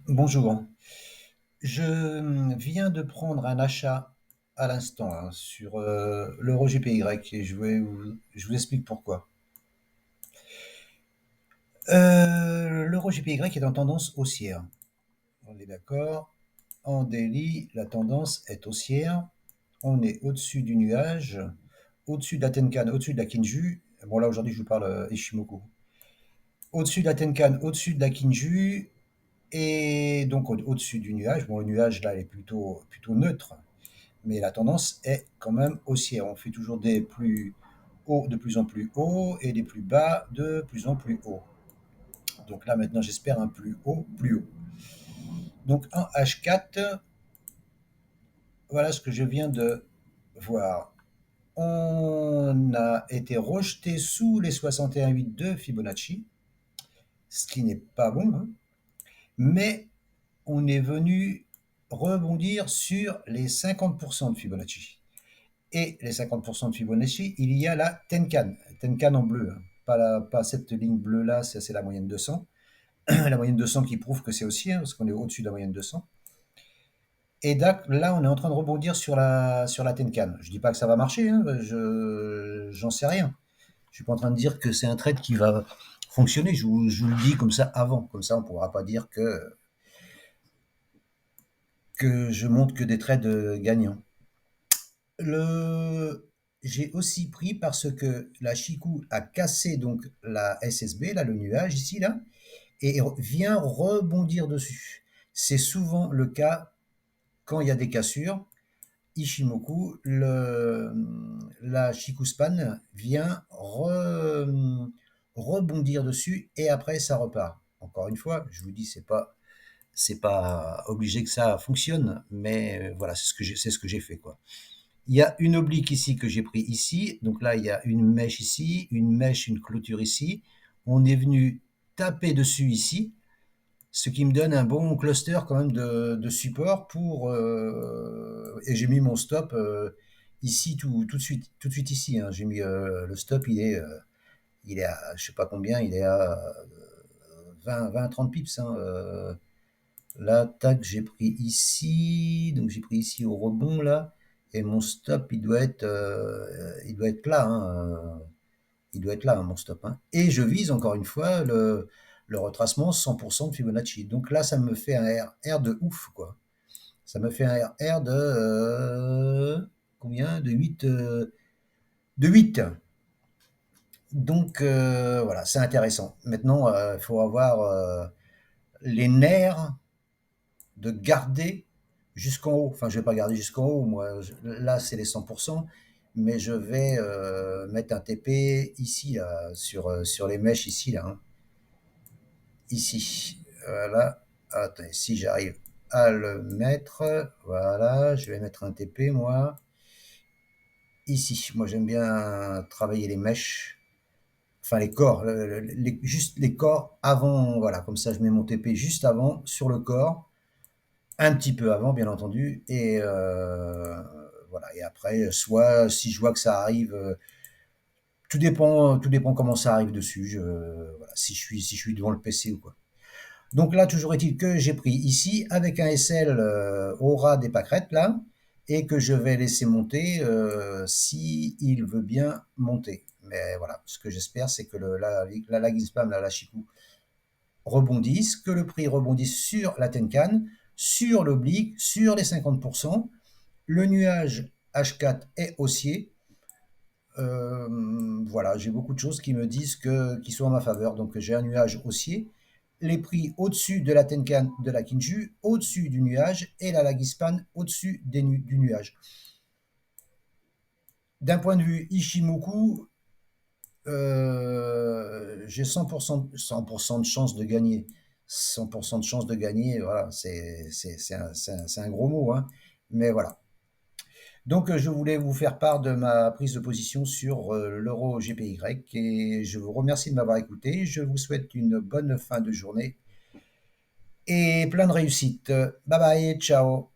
Bonjour. Je viens de prendre un achat à l'instant hein, sur l'euro GPY et je vous explique pourquoi. L'euro GPY est en tendance haussière. On est d'accord. En daily, la tendance est haussière. On est au-dessus du nuage, au-dessus de la Tenkan, au-dessus de la Kinju. Bon là aujourd'hui je vous parle Ishimoku. Au-dessus de la Tenkan, au-dessus de la Kinju et donc au-dessus du nuage. Bon le nuage là est plutôt neutre. Mais la tendance est quand même haussière. On fait toujours des plus hauts de plus en plus hauts et des plus bas de plus en plus hauts. Donc là maintenant j'espère un plus haut, plus haut. Donc en H4, voilà ce que je viens de voir. On a été rejeté sous les 61,8 de Fibonacci, ce qui n'est pas bon, hein, mais on est venu rebondir sur les 50% de Fibonacci. Et les 50% de Fibonacci, il y a la Tenkan. Tenkan en bleu, hein. Pas cette ligne bleue-là, ça c'est la moyenne 200. La moyenne 200 qui prouve que c'est aussi, hein, parce qu'on est au-dessus de la moyenne 200. Et là, on est en train de rebondir sur la Tenkan. Je dis pas que ça va marcher, hein, j'en sais rien. Je suis pas en train de dire que c'est un trade qui va fonctionner. Je vous le dis comme ça avant. Comme ça, on ne pourra pas dire que je montre que des trades gagnants. J'ai aussi pris parce que la Chikou a cassé donc la SSB, là, le nuage ici, là, et vient rebondir dessus. C'est souvent le cas quand il y a des cassures. Ishimoku, la Chikou Span vient rebondir dessus et après ça repart. Encore une fois, je vous dis, c'est pas obligé que ça fonctionne, mais voilà, c'est ce que j'ai fait, quoi. Il y a une oblique ici que j'ai pris ici. Donc là, il y a une mèche ici, une mèche, une clôture ici. On est venu taper dessus ici, ce qui me donne un bon cluster quand même de support pour... et j'ai mis mon stop ici tout de suite ici, hein. J'ai mis le stop, il est à, je sais pas combien, il est à 20-30 pips, hein. Là, tac, j'ai pris ici, donc j'ai pris ici au rebond là, et mon stop il doit être là, hein, il doit être là, hein, mon stop, hein. Et je vise encore une fois le retracement 100% de Fibonacci. Donc là, ça me fait un R de ouf, quoi. Ça me fait un R de combien? De 8, de 8. Donc voilà, c'est intéressant. Maintenant, il faut avoir les nerfs de garder jusqu'en haut. Enfin, je vais pas garder jusqu'en haut, moi. Là, c'est les 100%, mais je vais mettre un TP ici, là, sur les mèches ici, là, hein. Ici. Voilà. Attendez, si j'arrive à le mettre, voilà, je vais mettre un TP, moi. Ici, moi j'aime bien travailler les mèches, enfin les corps, juste les corps avant, voilà, comme ça je mets mon TP juste avant, sur le corps, un petit peu avant, bien entendu, et voilà. Et après, soit si je vois que ça arrive, tout dépend comment ça arrive dessus. Voilà, si je suis devant le PC ou quoi. Donc là, toujours est-il que j'ai pris ici avec un SL au ras des pâquerettes là, et que je vais laisser monter si il veut bien monter. Mais voilà, ce que j'espère, c'est que la lagging spam, la Chikou, rebondisse, que le prix rebondisse sur la Tenkan, sur l'oblique, sur les 50%. Le nuage H4 est haussier. Voilà, j'ai beaucoup de choses qui me disent qui sont en ma faveur. Donc j'ai un nuage haussier, les prix au-dessus de la Tenkan, de la Kinju, au-dessus du nuage, et la Lagispan au-dessus du nuage. D'un point de vue Ishimoku, j'ai 100% de chance de gagner. 100% de chance de gagner, voilà, c'est un gros mot, hein, mais voilà. Donc, je voulais vous faire part de ma prise de position sur l'euro GPY et je vous remercie de m'avoir écouté. Je vous souhaite une bonne fin de journée et plein de réussite. Bye bye, ciao.